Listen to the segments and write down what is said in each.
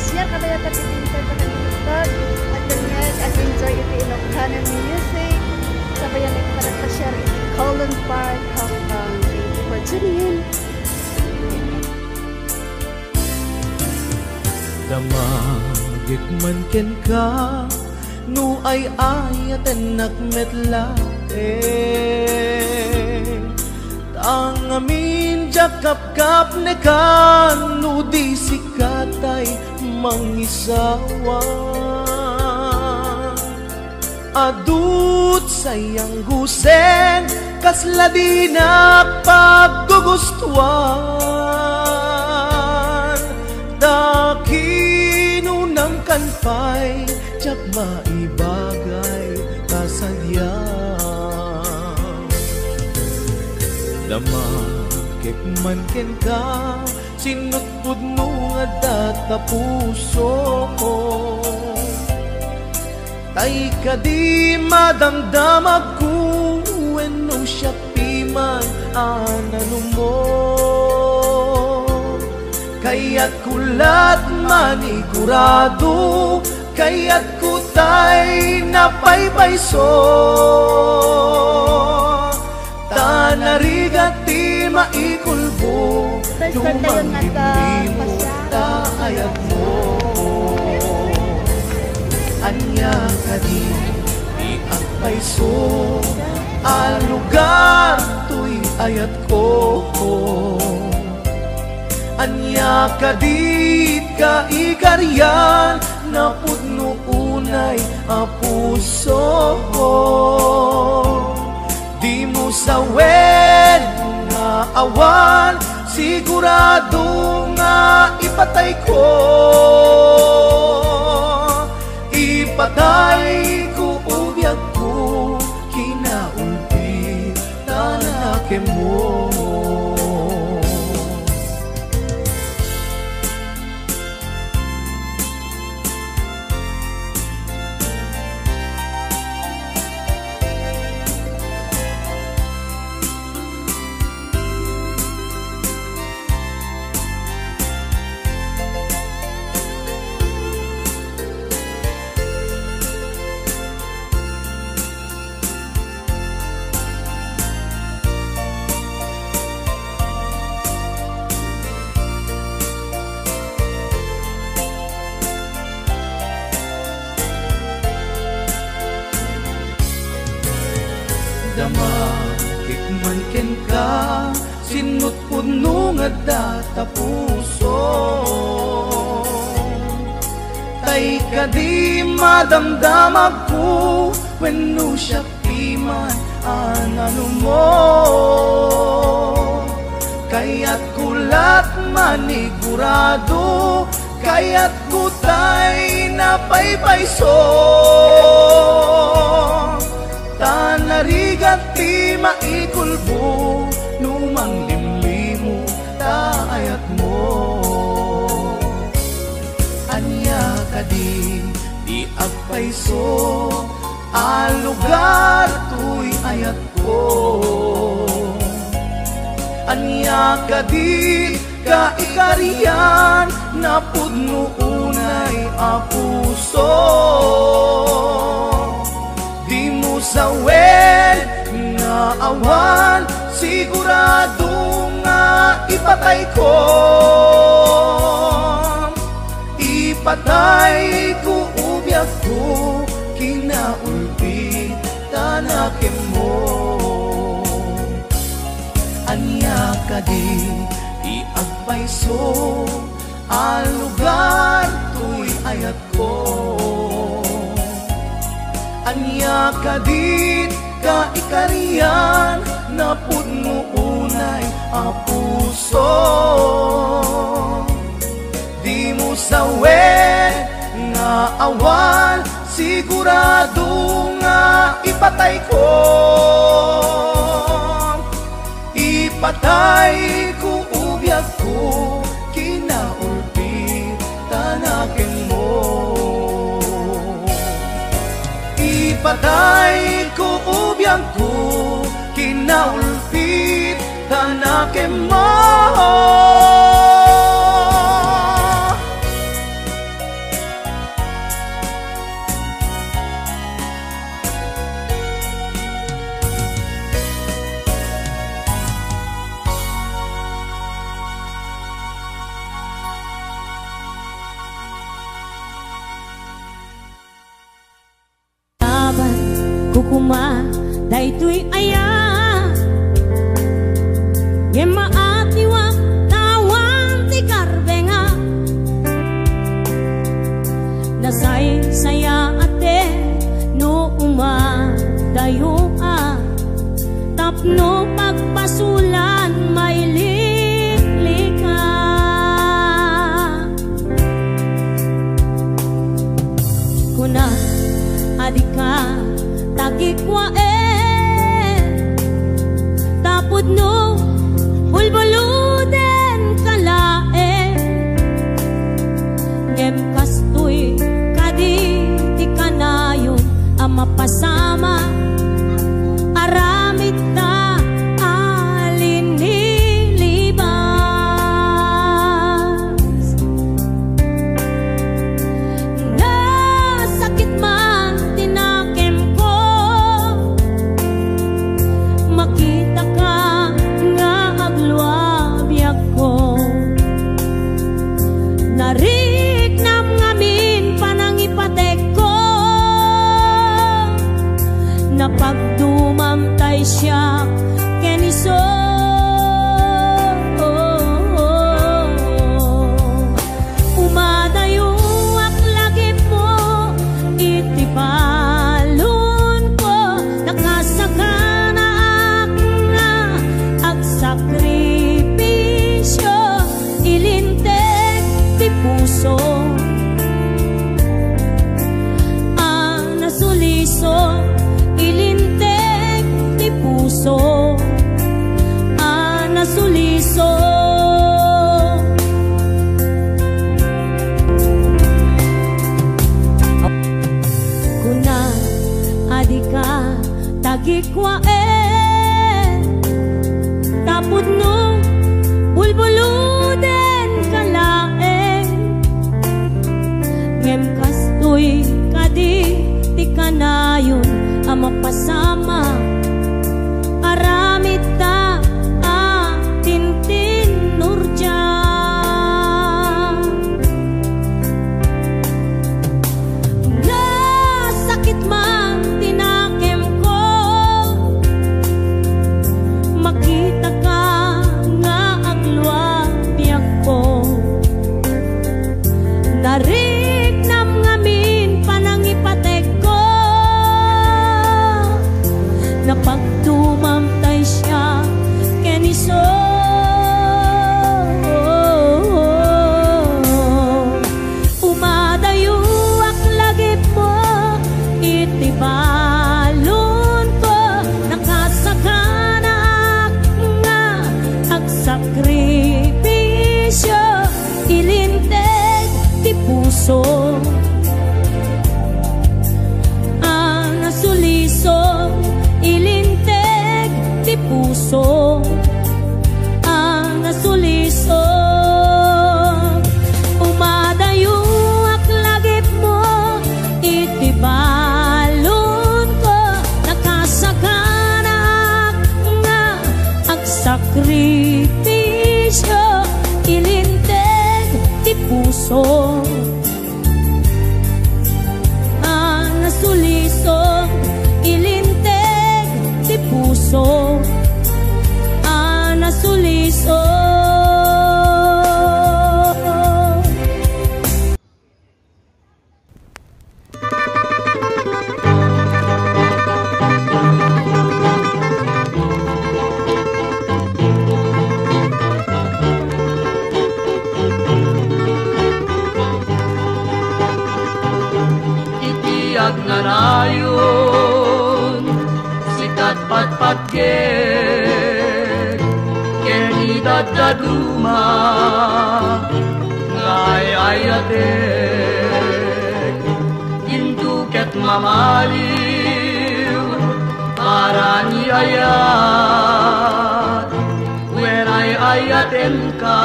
share kadaya ta pinter pa nagtutag at kanyag at enjoy iti Ilocano music. Sabayan ito pa nagpa-share iti Colon Park, Hong Kong. Thank you for tuning in. Damagit man ken ka no ay ayaten nakmetlate ang amin jakap-kap ne kan no di sikatay mangisawa adut sayang gusen kasla di napaggugustuhan dakinunang kanpay jak maibagay kasadya damakit man ken ka sinutpud mo nga data puso ko tay ka di madamdamag ko wenno siya piman anano mo kaya't kulat manigurado kaya't kutay napaypayso tanarigat ti maikulbo lumanglimlim mo taayat mo anya ka di akpayso al lugar tuy ayat ko anya ka dit ka ikaryan na pudno unay a puso ko di mo sawen nga awan sigurado nga ipatay ko ipatay ko ubyak ko kinaulpi tanake mo damakit man ken ka sinutpud no nga data puso tay ka di madamdamag ko wenno siya piman anano mo kaya't kulat manigurado kaya't kutay napaypayso tanarigat ti maikulbo numang limlimo taayat mo anya ka di agpayso al lugar tuy ayat ko anya ka di ka ikariyan na pudno unay a puso di mo sawen nga awan sigurado nga ipatay ko ipatay ko ubyak ko kinaulpi tanake mo anya ka di agpayso al lugar tuy ayat ko anya ka dit ka ikariyan na pudno unay a puso di mo sawen nga awan sigurado nga ipatay ko ipatay ko ubyak ko kinaulpi tanake mo ipatay ko ubyak ko kinaulpi tanake mo uma daytoy aya ngem maati wa tawan ti karbenga nasay saya ate no uma dayo a tapno pagpasulan may liklika kuna adika tagikwa tapod no bulbuluden kalae ngem kastoy kadi ti kanayon ang mapasama aramid ta alinilibas nasakit man tinakem ko makita ka nga agluabiak ko nariknam ngamin panangipatek ko napagdumam tay siya keniso umadayo ak lagi mo itibalon ko nakasakana ak nga ag sakripisyo ilintek ti puso nasuliso ilintek ti puso nasuliso kuna adika tagikwa tapod no bulbuluden kalae ngem kastoy kadi ti kanayon ang mapasama aramid ta tintin nurja nasakit man tinakem ko makita ka nga agluabiak ko nariknam ngamin panangipatek ko napagtumam tay siya keniso umadayo ak lagi mo itibalon ko nakasakana ak nga ag sakripisyo ilintek ti puso nasuliso ilintek ti puso nasuliso umadayo ak lagi mo itibalon ko nakasakana ak nga ag sakripisyo ilintek ti puso nasuliso ilintek ti puso nasuliso itiag nga nayon sikat patpatgek keni dadaduma ngay ayatek induket mamaliw para ni ayat when ay ayaten ka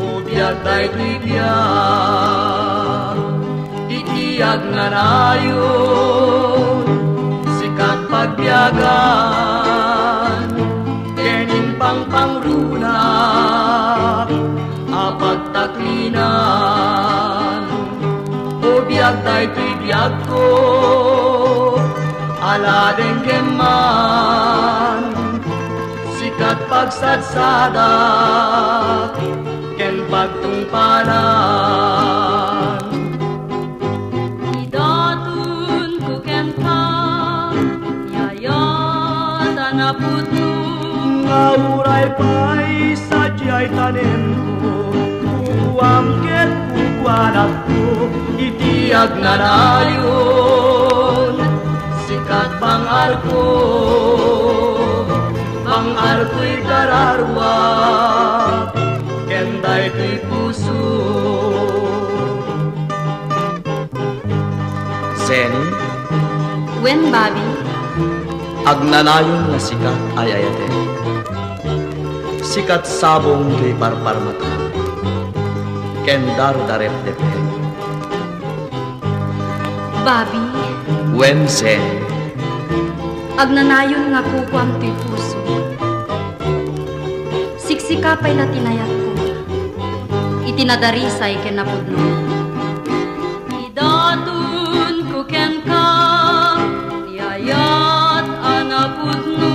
ubiag tay bibiyag itiag nga nayon sikat pagbiagan kening pangpangrunak apagtaklinan o biag tay tuy biag ko maladenggen man sikat pagsadsadak ken pagtungpalan Idatun ko ken ka yayata na puto ngauray pa'y sadyay tanem ko uwangket kukwanak ko itiyag na rayon sikat bangar ko'y kararwak kenday to'y puso Sen, Wen Bobby agnanayon nga sikat ay ayate. Sikat sabong to'y parparmata. Kendar darep depe. Bobby Wen sen, agnanayon nga kukwam to'y puso siksikapay na tinayat ko itinadarisay ken napudno Idatun ko ken ka yayat anapudno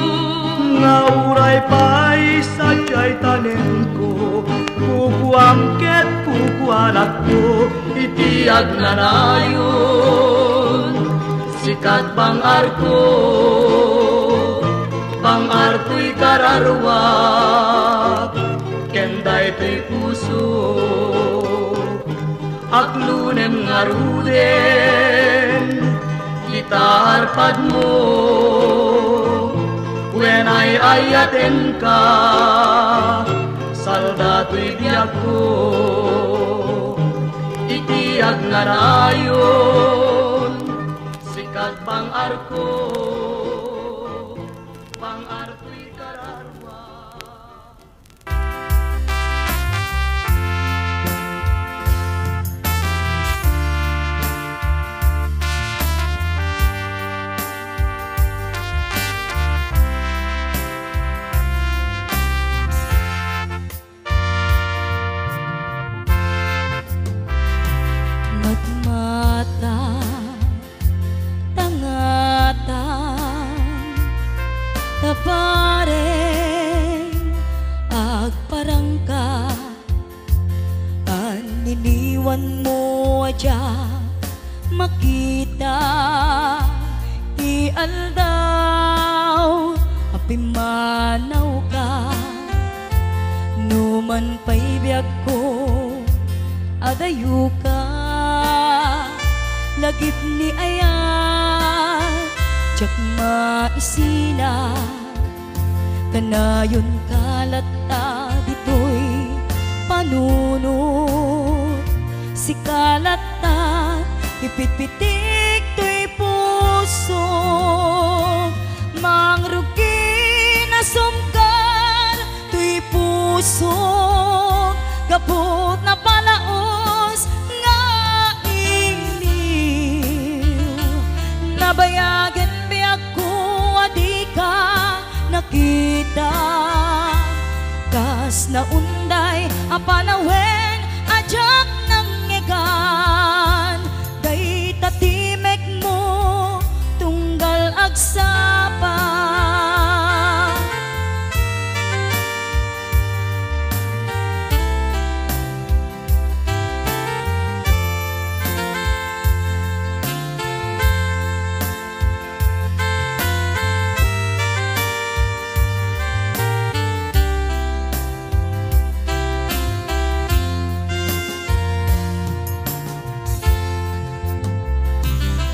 ngauray pa'y sadyay tanem ko kukuangket kukwanak ko itiyag na rayon sikat bangar ko'y kararwak kenday to'y puso aklunem nga ruden gitarpad mo when ay ayaten ka salda to'y biyak ko itiyag nga rayon sikat bangar ko bangar to'y kararwak Matmata tangatan tapareng agparangka aniniwan mo adya makita ialdaw apimanaw ka numan pa'y biyak ko adayo ka lagip ni ayat jak maisina kanayon kalata dito'y panunod si kalata ipitpitik to'y puso mangrugi na sumkar to'y puso kaput na palaos nga iliw nabayagan biyak ko adi ka nakita kas na unday apanawen ajak nang ngegan day tatimek mo tunggal agsapa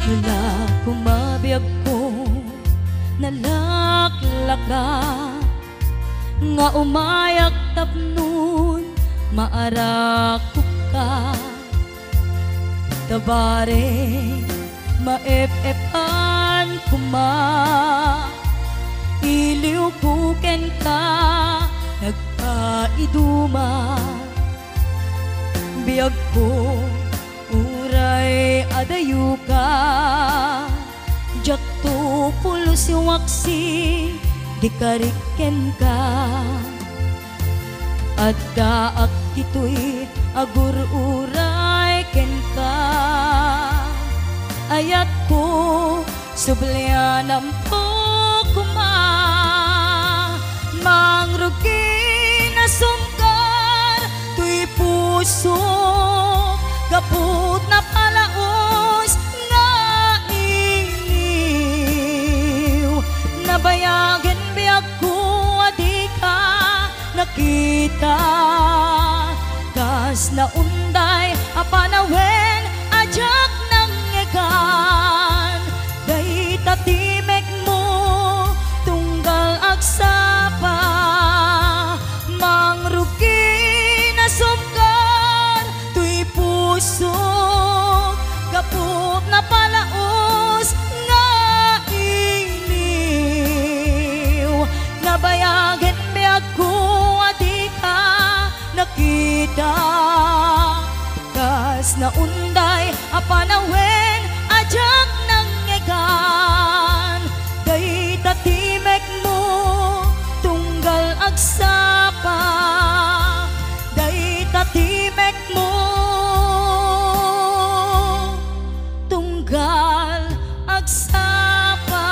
Wala kumabiyag ko nalaklaka nga umayak tapnon maarakop ka tabare maep-epan kuma iliw kuken ka nagpaiduma biyag ko uray adayu ka jakto pulos waksi di kariken ka at daak kito'y agur uray ken ka ayat ko sublianam po kuma mangrugi na sumkar tuy puso gaput na palaos nga iniw nabayagan biag ko adi ka nakita kas na unday apanawen ajak nang egan day tatimek mo tunggal agsapa mangrugi na sumkar tuy puso gaput na palaos nga iniw nabayagan biag ko adi ka nakita kas na unday apanawen ajak nang egan day tatimek mo tunggal agsapa day tatimek mo tunggal agsapa.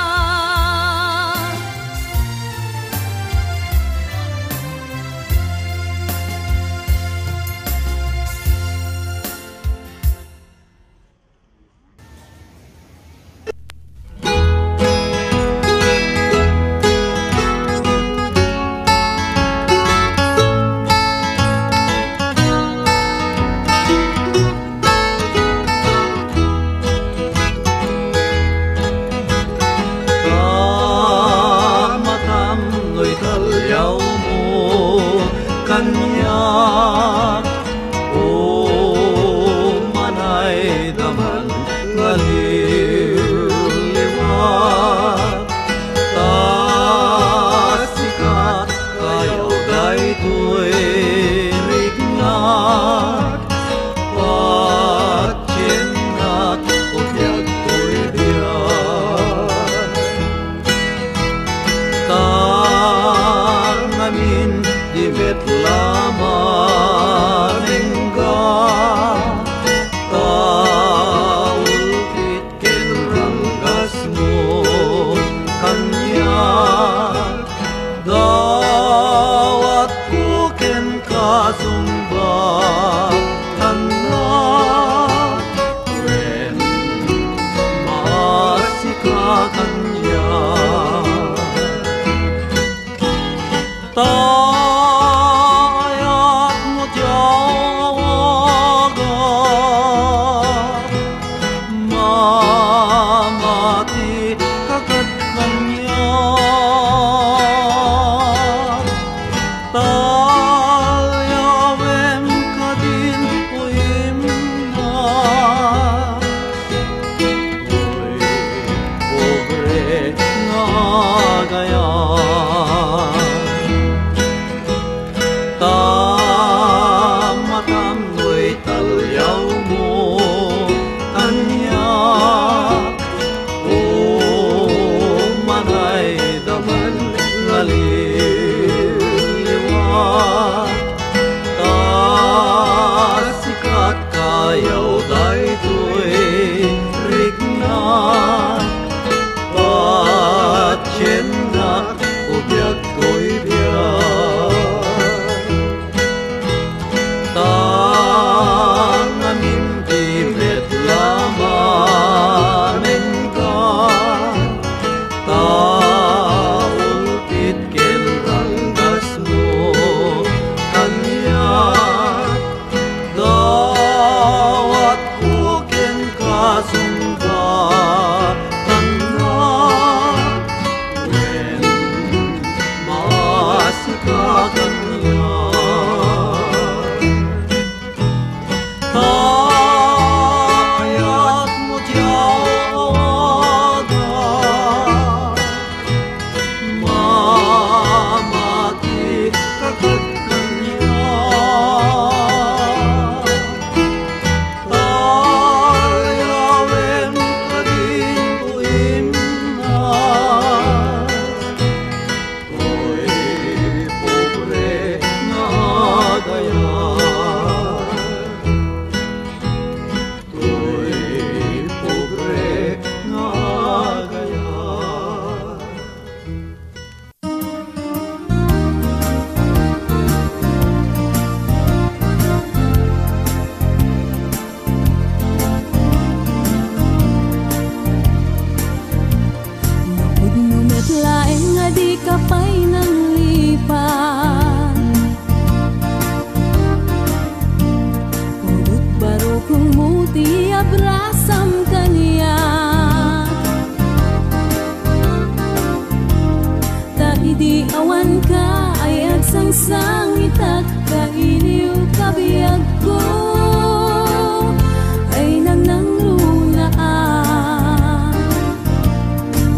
langit at kailiw kabiyag ko ay nangnanglulaan.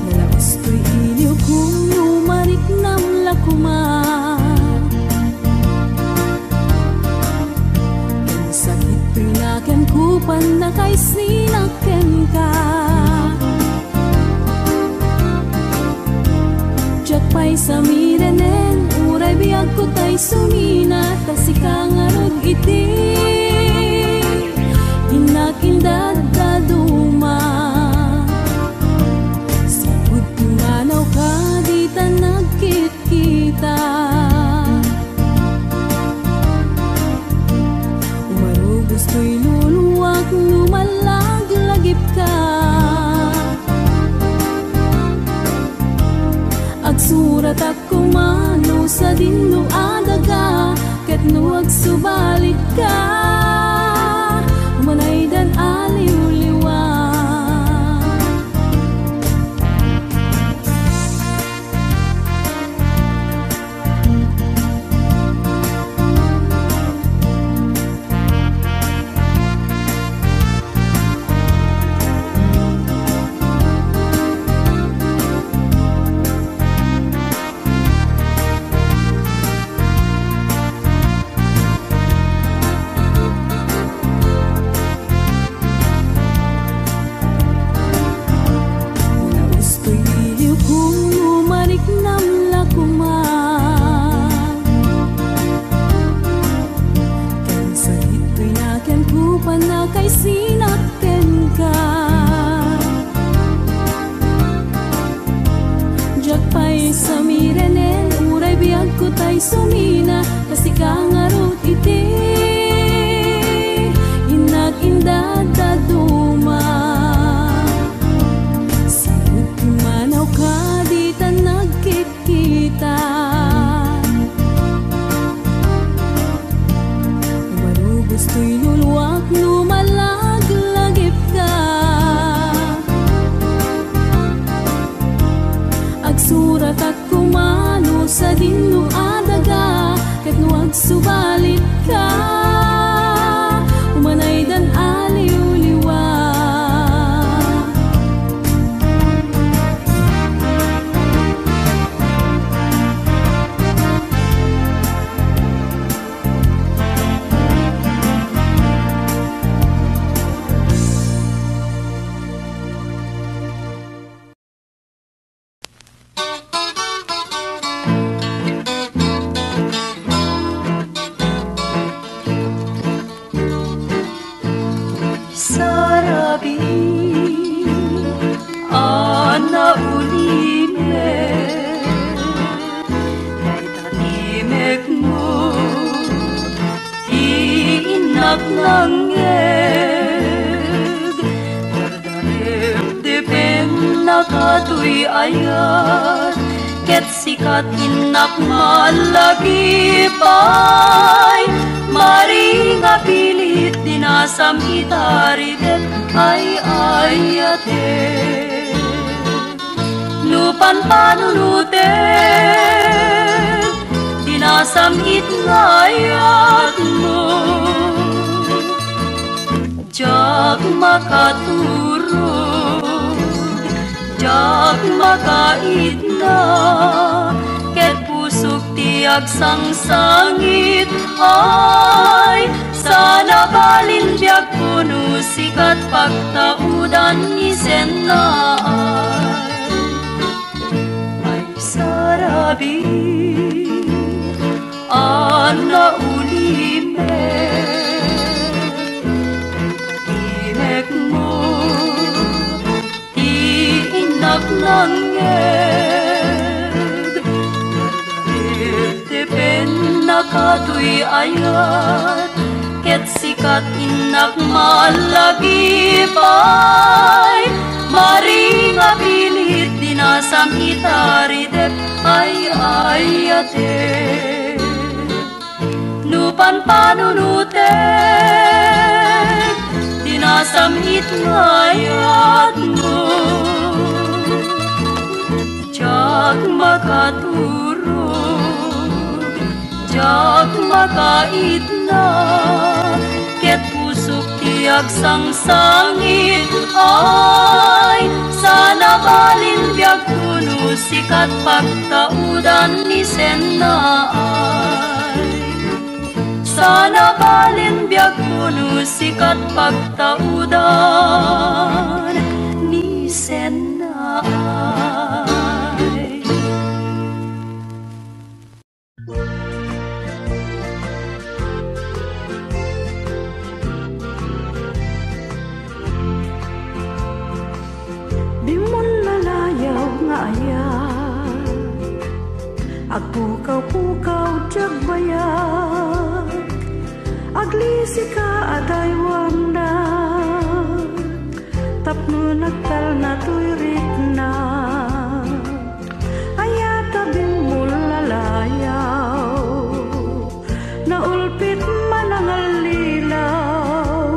Nalabas ko'y iliw kung lumarik ng lakuman. Ang sakit pinaken kupan na kay sinaken ka. Pay sa mirenen, uray biyag ko tay sumina, tasikang arog iti, inakindad daduma. Sipod kumanaw ka, di ta nagkit-kita. Umarugos ko'y luluwak, lumalag-lagip ka. Agsurat ako mano sa dinno adaga, ket no agsubalit ka, manay dan aliw-liwa. Sumina, kasi kangarot iti, inag-indad daduma. Sabot kumanaw ka, di ta nagkit-kita. Umarugos ko'y luluwak, lumalag-lagip ka. Agsurat at kumano sa dinno adaga, ket no agsubalit ka, umanay dan aliw-liwa. Katoy ayat, ket sikat inak malagipay, mari nga pilit dinasam itaridet ay ayate. Nupan panunutet, dinasam itngayat mo, jak makaturog, jak makait na, ket pusok tiag sang-sangit ay sana balin biag puno sikat pagtaudan isen na ay sarabi ana ulime imek mo nangyeg depen nakatoy ayat ket sikat inak malagipay mari nga pilit dinasam itaridep ay ayate nupan panunutek dinasam itngayat mo jak makaturog, siyak makaitna, ket pusok tiag sangsangit ay sana balin biag kuno sikat pagtaudan ni Senaay. Sana balin biag kuno sikat pagtaudan ni Senaay. Di mo nalayaw nga ayan, agpukaw-pukaw jagbayag, aglisi ka aday wanda, tapno nagtal na tuyrit na, ayata di mo lalayaw, naulpit manangal lilaw,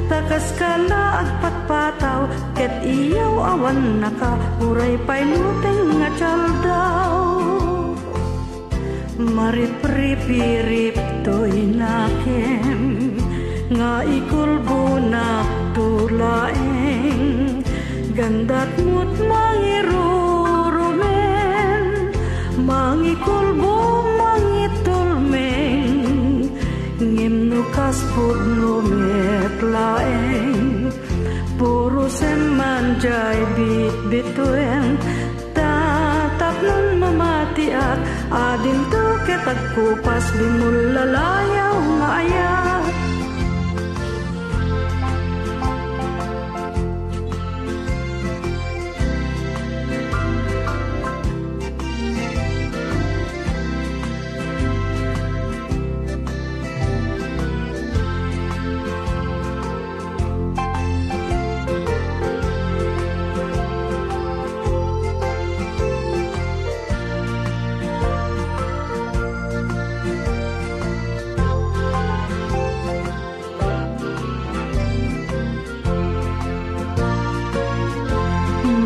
takas ka na agpatpataw, ket iyaw awan naka, uray pa'y luteng nga tsaldaw. Marip-rip-rip to'y nakin, nga ikulbo na tulaeng, gandat mo't mangirurumen, mangikulbo mangitulmeng, ngimnukas pudno metlaeng, puro semanjay bit-bituen, tatap nun mamatiak, adin to ketag kupas bimulalayaw nga ayak.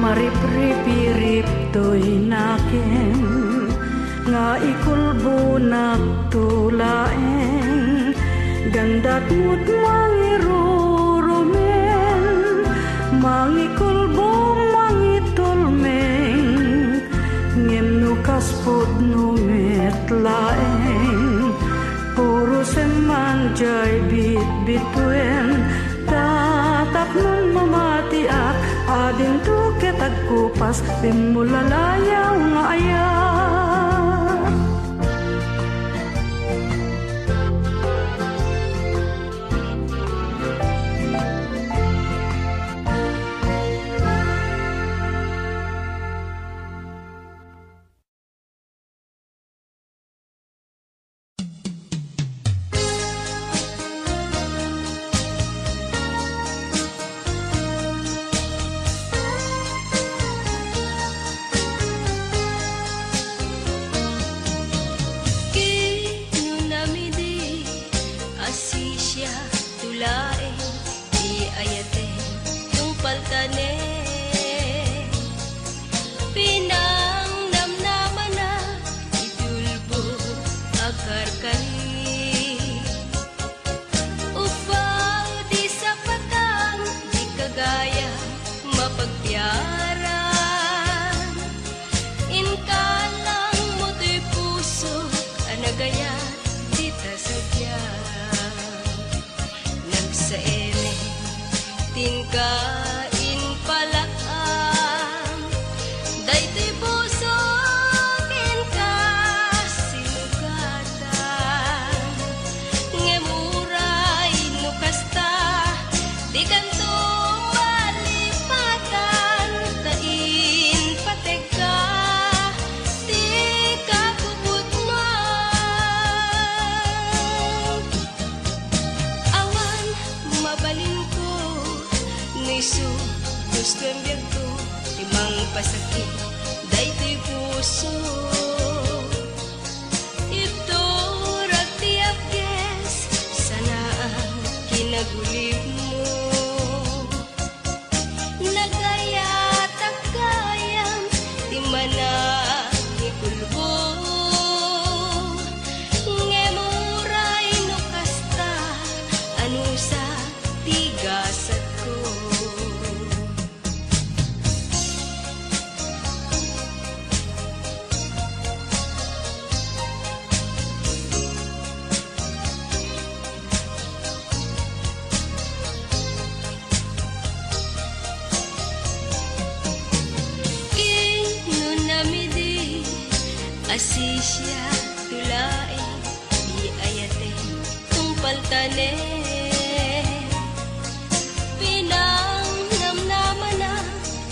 Marip-rip-rip to'y nakin, nga ikulbo nagtulaeng, gandat mo't mangirurumen, mangikulbo mangitulmeng, ngimnukas pudno metlaeng, puro semanjay bit-bituen, tatap nun mamatiak, adin to ketag kupas bimulalayaw nga ayak. tanem pinang namnaman na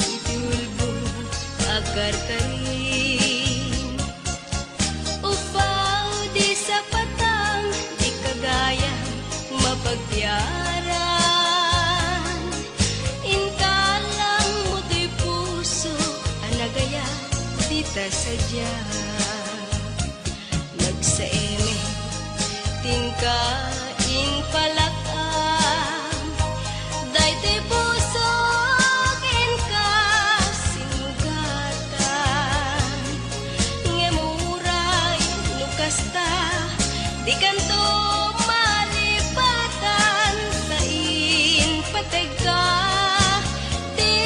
itulbong akar karin upaw di sa patang di kagaya mapagbiaran inkalang mo'y puso anagaya dita sadya nagsaeme tingkain palakam daytoy puso ken ka sinugatan ngemuray nukasta di kanto malipatan sa pateg ka di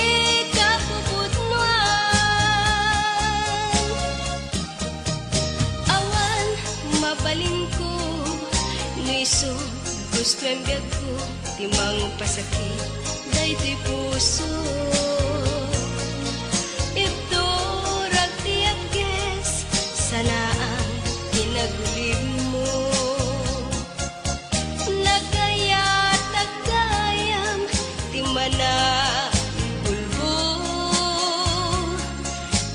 ka puputnuan awan mabalin ko nuiso gusto ang biyag ko timang pasakit daytoy puso ito ragtiyak ges sana ang pinagulib mo nagaya tagayam timana bulbo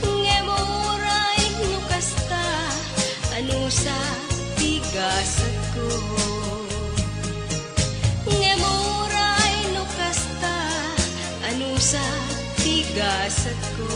ngemuray nukasta ano sa tigasat ko ngemuray nukasta ano sa tigasat ko